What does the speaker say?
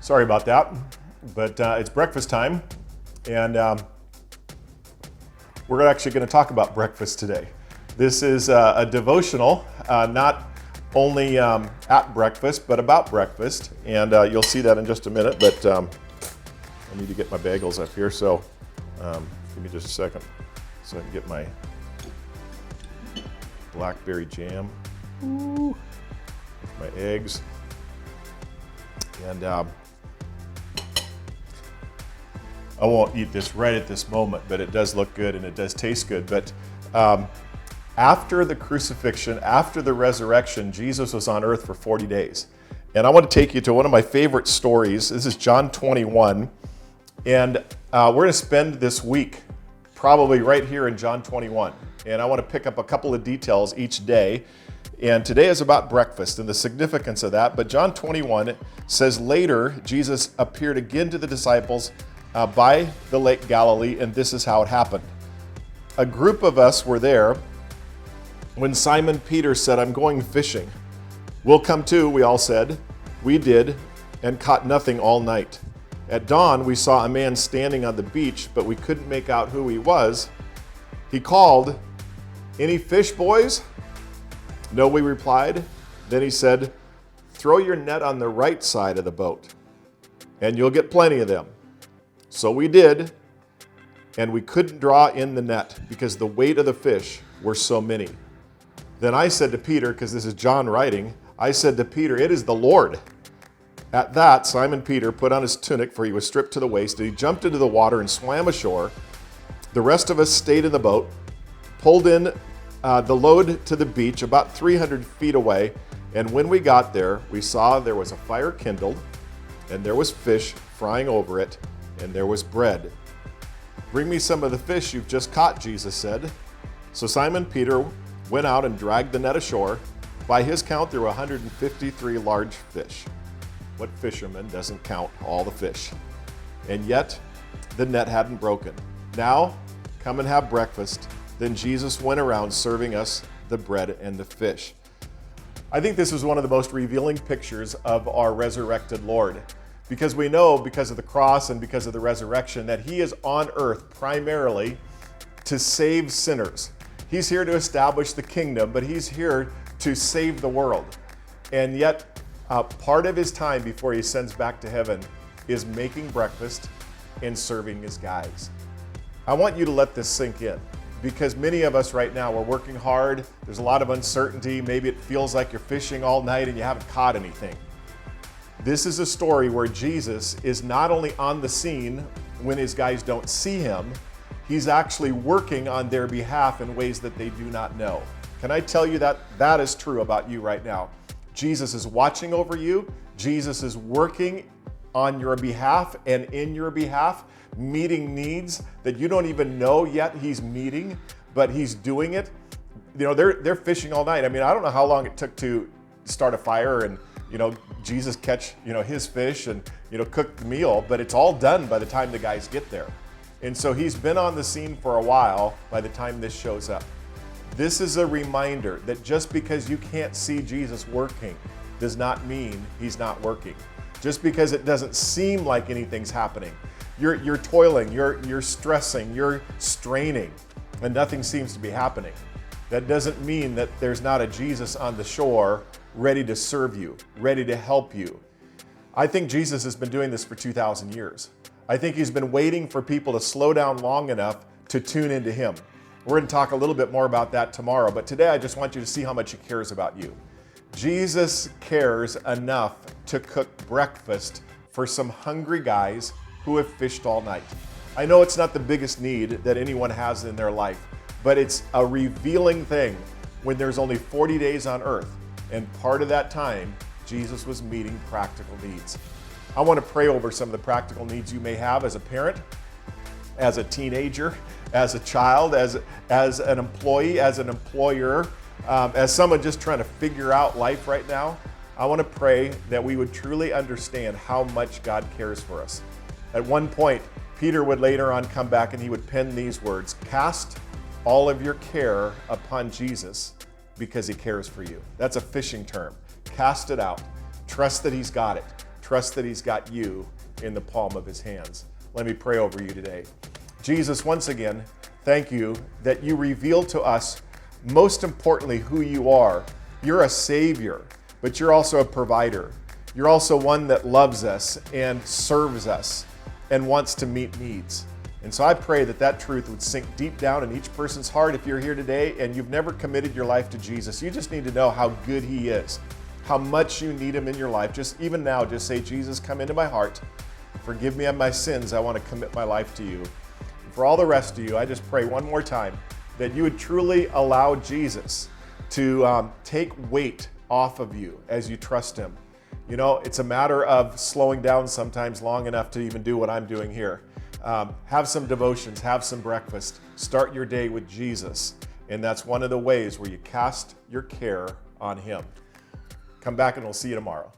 Sorry about that, but it's breakfast time, and we're actually going to talk about breakfast today. This is a devotional, not only at breakfast, but about breakfast, and you'll see that in just a minute, but I need to get my bagels up here, so give me just a second so I can get my blackberry jam, with my eggs, and I won't eat this right at this moment, but it does look good and it does taste good. But after the crucifixion, after the resurrection, Jesus was on earth for 40 days. And I want to take you to one of my favorite stories. This is John 21. And we're going to spend this week probably right here in John 21. And I want to pick up a couple of details each day. And today is about breakfast and the significance of that. But John 21 says, later, Jesus appeared again to the disciples by the Lake Galilee, and this is how it happened. A group of us were there when Simon Peter said, "I'm going fishing." "We'll come too," we all said. We did, and caught nothing all night. At dawn, we saw a man standing on the beach, but we couldn't make out who he was. He called, "Any fish, boys?" "No," we replied. Then he said, "Throw your net on the right side of the boat, and you'll get plenty of them." So we did, and we couldn't draw in the net because the weight of the fish were so many. Then I said to Peter, because this is John writing, I said to Peter, "It is the Lord." At that, Simon Peter put on his tunic, for he was stripped to the waist, and he jumped into the water and swam ashore. The rest of us stayed in the boat, pulled in the load to the beach about 300 feet away, and when we got there, we saw there was a fire kindled, and there was fish frying over it, and there was bread. "Bring me some of the fish you've just caught," Jesus said. So Simon Peter went out and dragged the net ashore. By his count, there were 153 large fish. What fisherman doesn't count all the fish? And yet, the net hadn't broken. "Now, come and have breakfast." Then Jesus went around serving us the bread and the fish. I think this is one of the most revealing pictures of our resurrected Lord. Because we know, because of the cross and because of the resurrection, that he is on earth primarily to save sinners. He's here to establish the kingdom, but he's here to save the world. And yet, part of his time before he ascends back to heaven is making breakfast and serving his guys. I want you to let this sink in, because many of us right now, we're working hard. There's a lot of uncertainty. Maybe it feels like you're fishing all night and you haven't caught anything. This is a story where Jesus is not only on the scene when his guys don't see him, he's actually working on their behalf in ways that they do not know. Can I tell you that that is true about you right now? Jesus is watching over you. Jesus is working on your behalf and in your behalf, meeting needs that you don't even know yet he's meeting, but he's doing it. You know, they're fishing all night. I mean, I don't know how long it took to start a fire and Jesus catch, his fish and, cook the meal, but it's all done by the time the guys get there. And so he's been on the scene for a while by the time this shows up. This is a reminder that just because you can't see Jesus working does not mean he's not working. Just because it doesn't seem like anything's happening. You're toiling, you're stressing, you're straining, and nothing seems to be happening. That doesn't mean that there's not a Jesus on the shore ready to serve you, ready to help you. I think Jesus has been doing this for 2,000 years. I think he's been waiting for people to slow down long enough to tune into him. We're going to talk a little bit more about that tomorrow, but today I just want you to see how much he cares about you. Jesus cares enough to cook breakfast for some hungry guys who have fished all night. I know it's not the biggest need that anyone has in their life, but it's a revealing thing when there's only 40 days on earth. And part of that time, Jesus was meeting practical needs. I want to pray over some of the practical needs you may have as a parent, as a teenager, as a child, as an employee, as an employer, as someone just trying to figure out life right now. I want to pray that we would truly understand how much God cares for us. At one point, Peter would later on come back and he would pen these words, "Cast all of your care upon Jesus because he cares for you." That's a fishing term. Cast it out. Trust that he's got it. Trust that he's got you in the palm of his hands. Let me pray over you today. Jesus, once again, thank you that you reveal to us, most importantly, who you are. You're a Savior, but you're also a provider. You're also one that loves us and serves us and wants to meet needs. And so I pray that that truth would sink deep down in each person's heart. If you're here today and you've never committed your life to Jesus, you just need to know how good he is, how much you need him in your life. Just even now, just say, Jesus, come into my heart. Forgive me of my sins. I want to commit my life to you. And for all the rest of you, I just pray one more time that you would truly allow Jesus to take weight off of you as you trust him. You know, it's a matter of slowing down sometimes long enough to even do what I'm doing here. Have some devotions, have some breakfast, start your day with Jesus. And that's one of the ways where you cast your care on him. Come back and we'll see you tomorrow.